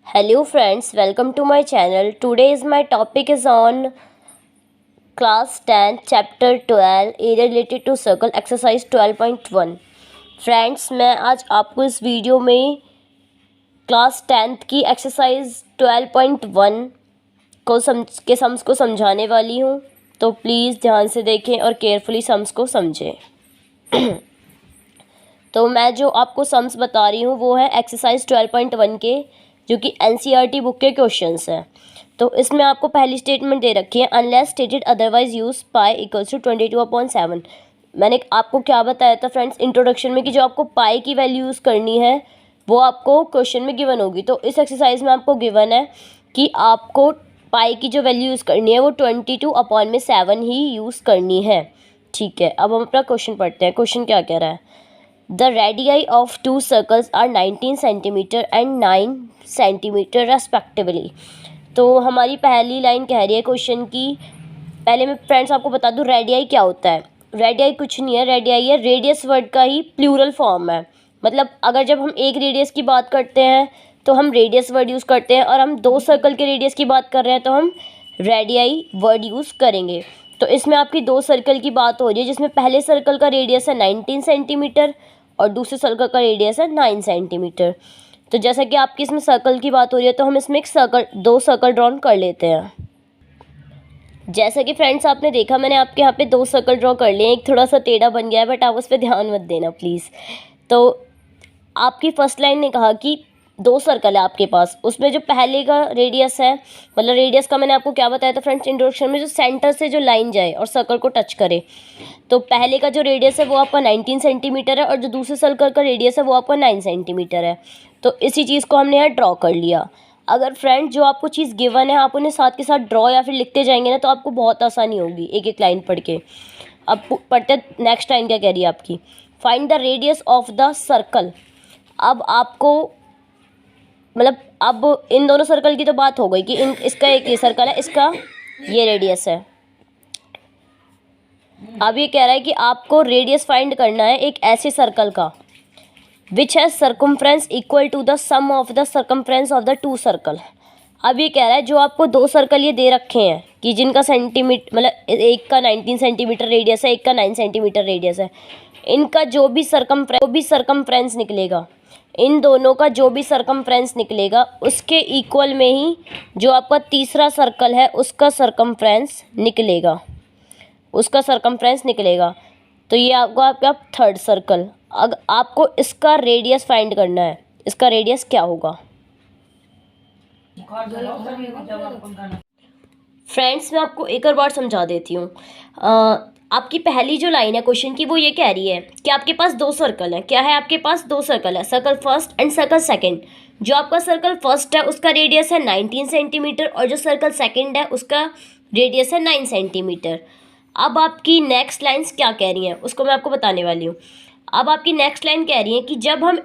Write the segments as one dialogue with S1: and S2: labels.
S1: Hello friends, welcome to my channel. Today's my topic is on class 10 chapter 12 area related to circle exercise 12.1. Friends मैं आज आपको इस video में class 10th की exercise 12.1 को sums को समझाने वाली हूँ, तो प्लीज़ ध्यान से देखें और केयरफुली सम्स को समझें। तो मैं जो आपको सम्स बता रही हूँ वो है एक्सरसाइज 12.1 के, जो कि एनसीईआरटी बुक के क्वेश्चंस हैं। तो इसमें आपको पहली स्टेटमेंट दे रखी है, unless stated otherwise use pi equals to 22/7। मैंने आपको क्या बताया था फ्रेंड्स इंट्रोडक्शन में कि जो आपको पाई की वैल्यू यूज़ करनी है वो आपको क्वेश्चन में गिवन होगी। तो इस एक्सरसाइज में आपको गिवन है कि आपको पाई की जो वैल्यू यूज़ करनी है वो 22/7 ही यूज़ करनी है। ठीक है, अब हम अपना क्वेश्चन पढ़ते हैं। क्वेश्चन क्या कह रहा है, the radii of two circles are 19 centimetre and 9 centimetre respectively. तो हमारी पहली लाइन कह रही है क्वेश्चन की, पहले मैं फ्रेंड्स आपको बता दूं रेडियाई क्या होता है। रेडियाई कुछ नहीं है, रेडियाई है रेडियस वर्ड का ही प्लूरल फॉर्म है। मतलब अगर जब हम एक रेडियस की बात करते हैं तो हम रेडियस वर्ड यूज़ करते हैं, और हम दो सर्कल के रेडियस की बात कर रहे हैं तो हम रेडियाई वर्ड यूज़ करेंगे। तो इसमें आपकी दो सर्कल की बात हो रही है, जिसमें पहले सर्कल का रेडियस है 19 सेंटीमीटर और दूसरे सर्कल का रेडियस है 9 सेंटीमीटर। तो जैसा कि आपकी इसमें सर्कल की बात हो रही है तो हम इसमें दो सर्कल ड्रॉ कर लेते हैं। जैसा कि फ्रेंड्स आपने देखा, मैंने आपके यहाँ पे दो सर्कल ड्रॉ कर लिए। एक थोड़ा सा टेढ़ा बन गया है, बट आप उस पर ध्यान मत देना प्लीज़। तो आपकी फर्स्ट लाइन ने कहा कि दो सर्कल है आपके पास, उसमें जो पहले का रेडियस है, मतलब रेडियस का मैंने आपको क्या बताया था फ्रेंड्स इंट्रोडक्शन में, जो सेंटर से जो लाइन जाए और सर्कल को टच करे। तो पहले का जो रेडियस है वो आपका 19 सेंटीमीटर है और जो दूसरे सर्कल का रेडियस है वो आपका 9 सेंटीमीटर है। तो इसी चीज़ को हमने यहाँ ड्रॉ कर लिया। अगर फ्रेंड जो आपको चीज़ गिवन है आप उन्हें साथ के साथ ड्रॉ या फिर लिखते जाएंगे ना, तो आपको बहुत आसानी होगी एक एक लाइन पढ़ के। अब पढ़ते नेक्स्ट लाइन क्या कह रही है आपकी, find the radius of the circle. अब आपको मतलब अब इन दोनों सर्कल की तो बात हो गई कि इसका एक ये सर्कल है, इसका ये रेडियस है। अब ये कह रहा है कि आपको रेडियस फाइंड करना है एक ऐसे सर्कल का which has circumference equal to the sum of the circumference of the two circle. अब ये कह रहा है जो आपको दो सर्कल ये दे रखे हैं कि जिनका सेंटीमीटर मतलब एक का 19 सेंटीमीटर रेडियस है, एक का 9 सेंटीमीटर रेडियस है, इनका जो भी सर्कमफ्रेंस निकलेगा, इन दोनों का जो भी सर्कमफ्रेंस निकलेगा उसके इक्वल में ही जो आपका तीसरा सर्कल है उसका सर्कमफ्रेंस निकलेगा, उसका सर्कमफ्रेंस निकलेगा। तो ये आपका थर्ड सर्कल। अगर आपको इसका रेडियस फाइंड करना है, इसका रेडियस क्या होगा। फ्रेंड्स मैं आपको एक और बार समझा देती हूँ। आपकी पहली जो लाइन है क्वेश्चन की वो ये कह रही है कि आपके पास दो सर्कल है। क्या है आपके पास? दो सर्कल है, circle first and circle second. जो आपका सर्कल फर्स्ट है उसका रेडियस है 19 सेंटीमीटर और जो सर्कल सेकंड है उसका रेडियस है 9 सेंटीमीटर। अब आपकी नेक्स्ट लाइन्स क्या कह रही हैं उसको मैं आपको बताने वाली हूँ। अब आपकी नेक्स्ट लाइन कह रही है कि जब हम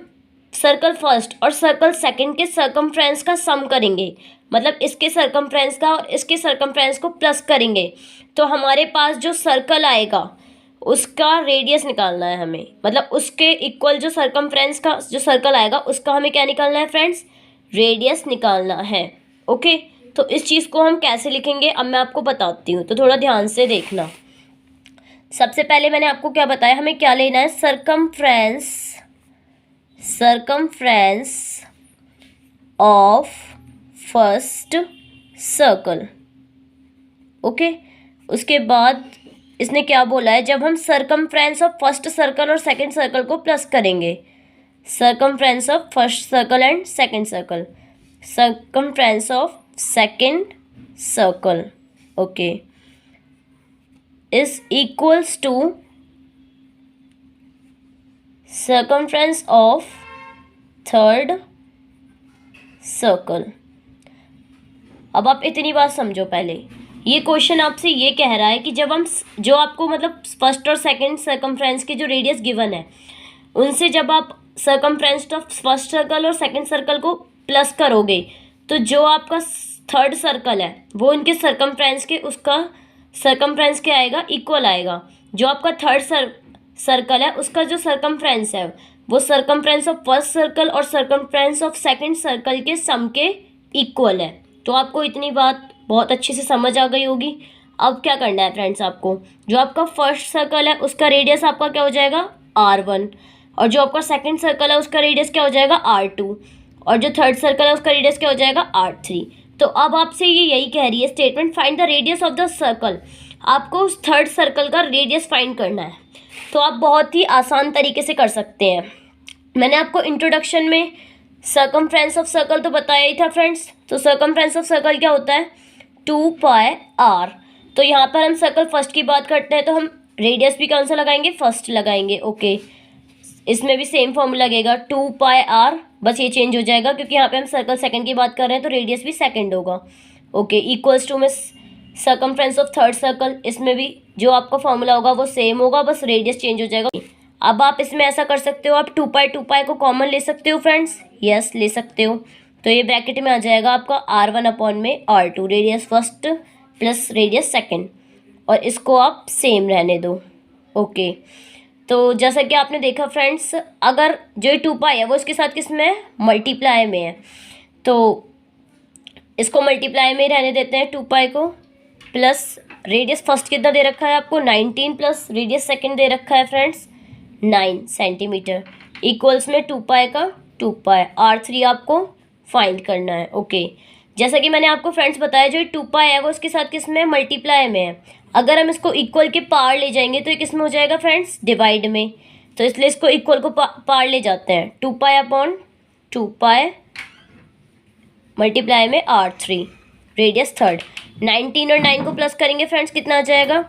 S1: सर्कल फर्स्ट और सर्कल सेकंड के सर्कमफ्रेंस का सम करेंगे, मतलब इसके सर्कमफ्रेंस का और इसके सर्कमफ्रेंस को प्लस करेंगे, तो हमारे पास जो सर्कल आएगा उसका रेडियस निकालना है हमें। मतलब उसके इक्वल जो सर्कमफ्रेंस का जो सर्कल आएगा उसका हमें क्या निकालना है फ्रेंड्स? रेडियस निकालना है। ओके, तो इस चीज़ को हम कैसे लिखेंगे अब मैं आपको बताती हूँ, तो थोड़ा ध्यान से देखना। सबसे पहले मैंने आपको क्या बताया, हमें क्या लेना है? Circumference of first circle. Okay, उसके बाद इसने क्या बोला है, जब हम सर्कमफ्रेंस ऑफ फर्स्ट सर्कल और सेकंड सर्कल को प्लस करेंगे, circumference of first circle and second circle, circumference of second circle, okay, is equals to circumference of third circle। अब आप इतनी बात समझो। पहले ये क्वेश्चन आपसे ये कह रहा है कि जब हम जो आपको मतलब फर्स्ट और सेकंड सर्कमफ्रेंस के जो रेडियस गिवन है उनसे जब आप सर्कमफ्रेंस ऑफ फर्स्ट सर्कल और सेकंड सर्कल को प्लस करोगे तो जो आपका थर्ड सर्कल है वो इनके सर्कमफ्रेंस के उसका सर्कमफ्रेंस क्या आएगा? इक्वल आएगा। जो आपका थर्ड सर्कल है उसका जो सर्कमफ्रेंस है वो सर्कमफ्रेंस ऑफ फर्स्ट सर्कल और सर्कमफ्रेंस ऑफ सेकंड सर्कल के सम के इक्वल है। तो आपको इतनी बात बहुत अच्छे से समझ आ गई होगी। अब क्या करना है फ्रेंड्स, आपको जो आपका फर्स्ट सर्कल है उसका रेडियस आपका क्या हो जाएगा r1, और जो आपका सेकंड सर्कल है उसका रेडियस क्या हो जाएगा r2, और जो थर्ड सर्कल है उसका रेडियस क्या हो जाएगा r3। तो अब आपसे ये यही कह रही है statement, find the radius of the circle. आपको उस थर्ड सर्कल का रेडियस फाइंड करना है। तो आप बहुत ही आसान तरीके से कर सकते हैं। मैंने आपको इंट्रोडक्शन में सर्कमफ्रेंस ऑफ सर्कल तो बताया ही था फ्रेंड्स। तो सर्कमफ्रेंस ऑफ सर्कल क्या होता है 2πr। तो यहाँ पर हम सर्कल फर्स्ट की बात करते हैं, तो हम रेडियस भी कौन सा लगाएंगे, फर्स्ट लगाएंगे। ओके, इसमें भी सेम फॉर्मूला लगेगा 2πr, बस ये चेंज हो जाएगा क्योंकि यहाँ पे हम सर्कल सेकंड की बात कर रहे हैं तो रेडियस भी सेकंड होगा। ओके, इक्वल्स टू में सर्कमफ्रेंस ऑफ थर्ड सर्कल, इसमें भी जो आपका फॉर्मूला होगा वो सेम होगा, बस रेडियस चेंज हो जाएगा। अब आप इसमें ऐसा कर सकते हो, आप 2π को कॉमन ले सकते हो फ्रेंड्स, यस ले सकते हो। तो ये ब्रैकेट में आ जाएगा आपका r1 अपॉन में r2, radius first plus radius second, और इसको आप सेम रहने दो। ओके, तो जैसा कि आपने देखा फ्रेंड्स, अगर जो 2π है वो इसके साथ किस में है, मल्टीप्लाई में है, तो इसको मल्टीप्लाई में रहने देते हैं 2π को, प्लस रेडियस फर्स्ट कितना दे रखा है आपको 19, प्लस रेडियस सेकंड दे रखा है फ्रेंड्स 9 सेंटीमीटर, इक्वल्स में 2π का 2π, r3 आपको फाइंड करना है। ओके, जैसा कि मैंने आपको फ्रेंड्स बताया जो 2π है वो इसके साथ किस में है, मल्टीप्लाई में है। अगर हम इसको इक्वल के पार ले जाएंगे तो ये किस में हो जाएगा फ्रेंड्स, डिवाइड में। तो इसलिए इसको इक्वल को पार ले जाते हैं, 2π अपॉन 2π मल्टीप्लाई में r3, रेडियस थर्ड। 19 और 9 को प्लस करेंगे फ्रेंड्स, कितना आ जाएगा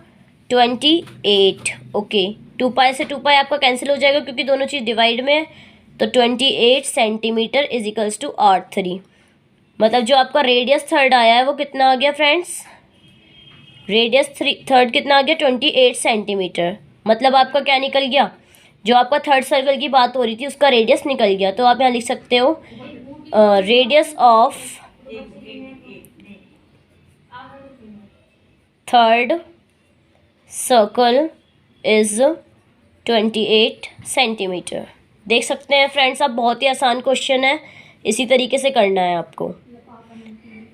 S1: 28। ओके, 2π से 2π आपका कैंसिल हो जाएगा क्योंकि दोनों चीज़ डिवाइड में है। तो 28 centimetre is equals to r3। मतलब जो आपका रेडियस थर्ड आया है वो कितना आ गया फ्रेंड्स, रेडियस थर्ड कितना आ गया 28 सेंटीमीटर। मतलब आपका क्या निकल गया, जो आपका थर्ड सर्कल की बात हो रही थी उसका रेडियस निकल गया। तो आप यहाँ लिख सकते हो radius of third circle is 28 centimetre. देख सकते हैं फ्रेंड्स, आप बहुत ही आसान क्वेश्चन है, इसी तरीके से करना है आपको।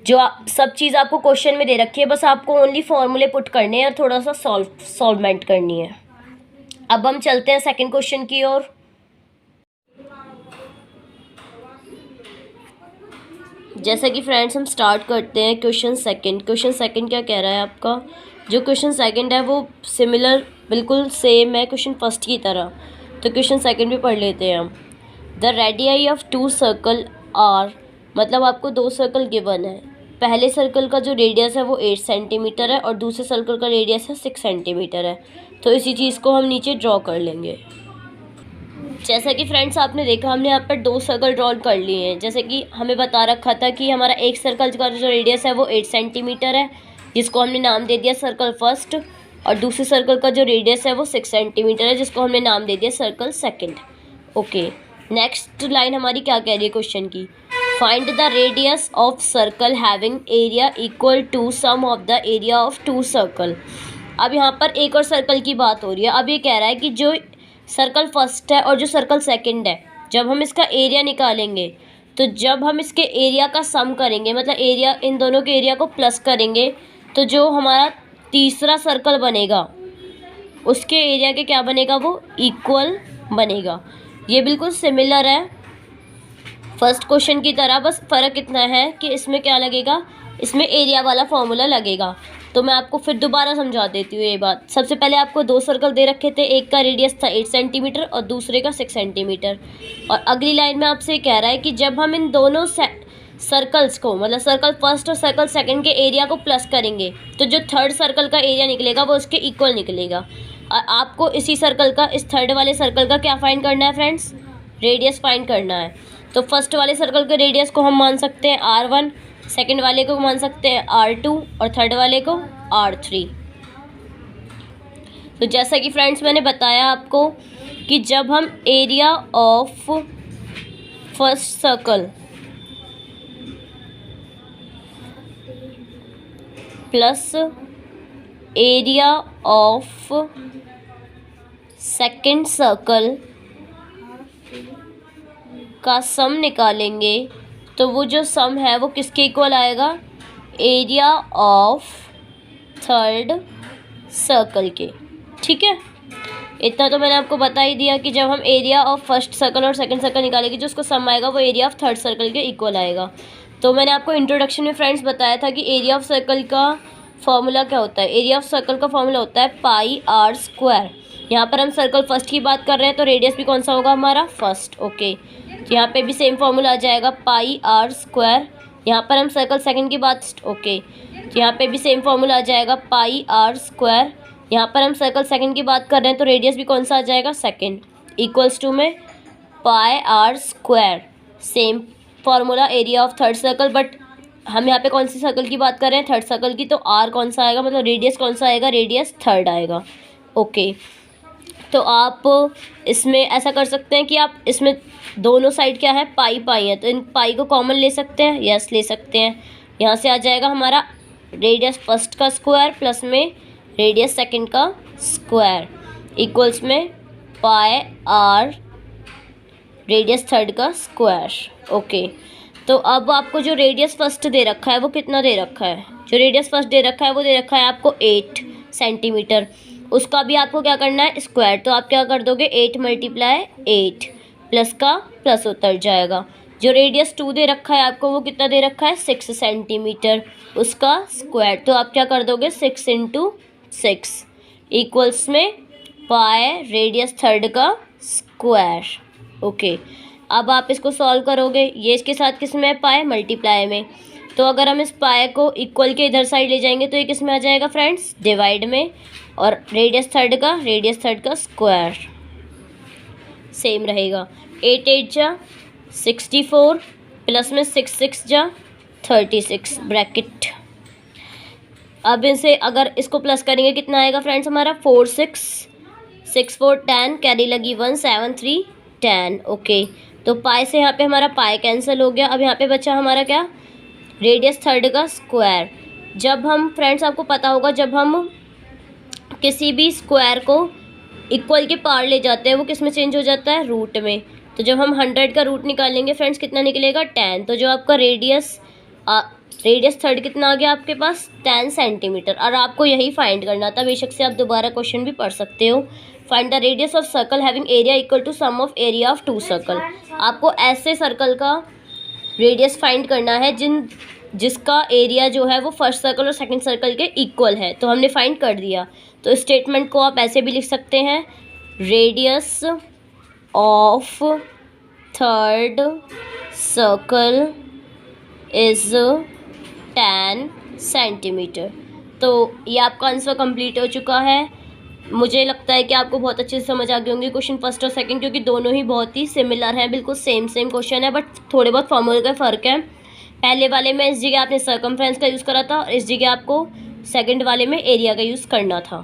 S1: जो सब चीज़ आपको क्वेश्चन में दे रखी है, बस आपको ओनली फॉर्मूले पुट करने हैं और थोड़ा सा सॉल्वमेंट करनी है। अब हम चलते हैं सेकंड क्वेश्चन की ओर। जैसा कि फ्रेंड्स हम स्टार्ट करते हैं क्वेश्चन सेकंड। क्वेश्चन सेकंड क्या कह रहा है आपका, जो क्वेश्चन सेकंड है वो सिमिलर बिल्कुल सेम है क्वेश्चन फर्स्ट की तरह। तो क्वेश्चन सेकंड भी पढ़ लेते हैं हम। The radii of 2 circle are, मतलब आपको 2 सर्कल गिवन है। पहले सर्कल का जो रेडियस है वो 8 सेंटीमीटर है और दूसरे सर्कल का रेडियस है 6 सेंटीमीटर है। तो इसी चीज़ को हम नीचे ड्रॉ कर लेंगे। जैसा कि फ्रेंड्स आपने देखा, हमने यहाँ पर 2 सर्कल ड्रॉ कर लिए हैं। जैसे कि हमें बता रखा था कि हमारा एक सर्कल का जो रेडियस है वो 8 सेंटीमीटर है, जिसको हमने नाम दे दिया सर्कल फर्स्ट, और दूसरे सर्कल का जो रेडियस है वो 6 सेंटीमीटर है, जिसको हमने नाम दे दिया circle second. Okay, next line हमारी क्या कह रही है क्वेश्चन की, find the radius of circle having area equal to sum of the area of 2 circle. अब यहाँ पर एक और सर्कल की बात हो रही है। अब ये कह रहा है कि जो सर्कल फर्स्ट है और जो सर्कल सेकंड है, जब हम इसका एरिया निकालेंगे, तो जब हम इसके एरिया का सम करेंगे, मतलब एरिया इन दोनों के एरिया को प्लस करेंगे, तो जो हमारा तीसरा सर्कल बनेगा उसके एरिया के क्या बनेगा, वो इक्वल बनेगा। ये बिल्कुल सिमिलर है फर्स्ट क्वेश्चन की तरह, बस फ़र्क इतना है कि इसमें क्या लगेगा, इसमें एरिया वाला फॉर्मूला लगेगा। तो मैं आपको फिर दोबारा समझा देती हूँ ये बात। सबसे पहले आपको 2 सर्कल दे रखे थे, एक का रेडियस था 8 सेंटीमीटर और दूसरे का 6 सेंटीमीटर। और अगली लाइन में आपसे कह रहा है कि जब हम इन दोनों सर्कल्स को, मतलब सर्कल फर्स्ट और सर्कल सेकंड के एरिया को प्लस करेंगे, तो जो थर्ड सर्कल का एरिया निकलेगा वो उसके इक्वल निकलेगा। और आपको इसी सर्कल का, इस थर्ड वाले सर्कल का क्या फाइंड करना है फ्रेंड्स, रेडियस फाइंड करना है। तो फर्स्ट वाले सर्कल के रेडियस को हम मान सकते हैं r1, सेकंड वाले को मान सकते हैं r2 और थर्ड वाले को r3। तो जैसा कि फ्रेंड्स मैंने बताया आपको कि जब हम area of first circle plus area of second circle का सम निकालेंगे तो वो जो सम है वो किसके इक्वल आएगा, एरिया ऑफ थर्ड सर्कल के। ठीक है, इतना तो मैंने आपको बता ही दिया कि जब हम एरिया ऑफ फर्स्ट सर्कल और सेकंड सर्कल निकालेंगे जो उसको सम आएगा वो एरिया ऑफ थर्ड सर्कल के इक्वल आएगा। तो मैंने आपको इंट्रोडक्शन में फ्रेंड्स बताया था कि एरिया ऑफ सर्कल का फॉर्मूला क्या होता है। एरिया ऑफ सर्कल का फॉर्मूला होता है पाई आर स्क्वायर। यहाँ पर हम सर्कल फर्स्ट की बात कर रहे हैं तो रेडियस भी कौन सा होगा हमारा, फर्स्ट। ओके, तो यहाँ पे भी सेम फॉर्मूला आ जाएगा पाई आर स्क्वायर। यहाँ पर हम सर्कल सेकंड की बात, ओके, तो यहाँ पे भी सेम फॉर्मूला आ जाएगा पाई आर स्क्वायर। यहाँ पर हम सर्कल सेकंड की बात कर रहे हैं तो रेडियस भी कौन सा आ जाएगा, सेकंड, इक्वल्स टू में pi r square. Same formula area of third circle, but हम यहाँ पे कौन सी सर्कल की बात कर रहे हैं, थर्ड सर्कल की, तो आर कौन सा आएगा, मतलब रेडियस कौन सा आएगा, रेडियस थर्ड आएगा। ओके, तो आप इसमें ऐसा कर सकते हैं कि आप इसमें दोनों साइड क्या है, पाई पाई है, तो इन पाई को कॉमन ले सकते हैं, यस ले सकते हैं। यहाँ से आ जाएगा हमारा रेडियस फर्स्ट का स्क्वायर प्लस में रेडियस सेकंड का स्क्वायर इक्वल्स में पाई आर रेडियस थर्ड का स्क्वायर। ओके, तो अब आपको जो रेडियस फर्स्ट दे रखा है वो कितना दे रखा है, जो रेडियस फर्स्ट दे रखा है वो दे रखा है आपको 8 सेंटीमीटर। उसका भी आपको क्या करना है, स्क्वायर। तो आप क्या कर दोगे, 8 मल्टीप्लाई 8 प्लस का प्लस उतर जाएगा। जो रेडियस 2 दे रखा है आपको वो कितना दे रखा है, 6 सेंटीमीटर, उसका स्क्वायर। तो आप क्या कर दोगे, 6 इंटू 6 इक्वल्स में पाई रेडियस थर्ड का स्क्वायर। ओके, अब आप इसको सॉल्व करोगे, ये इसके साथ किस में है, पाई मल्टीप्लाई में। तो अगर हम इस पाई को इक्वल के इधर साइड ले जाएंगे तो ये किस में आ जाएगा फ्रेंड्स, डिवाइड में, और रेडियस थर्ड का स्क्वायर सेम रहेगा। 8 8 जा 64 प्लस में 6 6 जा 36 ब्रैकेट। अब इसे अगर इसको प्लस करेंगे कितना आएगा फ्रेंड्स हमारा, 4 6 6 4 10, कैरी लगी 1 7 3 10। ओके, तो पाई से यहाँ पे हमारा पाई कैंसिल हो गया। अब यहाँ पे बचा हमारा क्या, रेडियस थर्ड का स्क्वायर। जब हम फ्रेंड्स, आपको पता होगा, जब हम किसी भी स्क्वायर को इक्वल के पार ले जाते हैं वो किस में चेंज हो जाता है, रूट में। तो जब हम 100 का रूट निकालेंगे फ्रेंड्स कितना निकलेगा, 10। तो जो आपका रेडियस थर्ड कितना आ गया आपके पास, 10 सेंटीमीटर। और आपको यही फाइंड करना था, बेशक से आप दोबारा क्वेश्चन भी पढ़ सकते हो। Find the radius of circle having area equal to sum of area of 2 circle. आपको ऐसे सर्कल का रेडियस फाइंड करना है जिसका एरिया जो है वो फर्स्ट सर्कल और सेकंड सर्कल के इक्वल है। तो हमने फाइंड कर दिया। तो स्टेटमेंट को आप ऐसे भी लिख सकते हैं, radius of third circle is 10 centimetre. तो ये आपका आंसर कंप्लीट हो चुका है। मुझे लगता है कि आपको बहुत अच्छे से समझ आ गए होंगे क्वेश्चन फर्स्ट और सेकंड, क्योंकि दोनों ही बहुत ही सिमिलर हैं, बिल्कुल सेम क्वेश्चन है, बट थोड़े बहुत फॉर्मूले का फ़र्क है। पहले वाले में इस जगह आपने सर्कमफ्रेंस का यूज़ करा था और इस जगह आपको सेकंड वाले में एरिया का यूज़ करना था।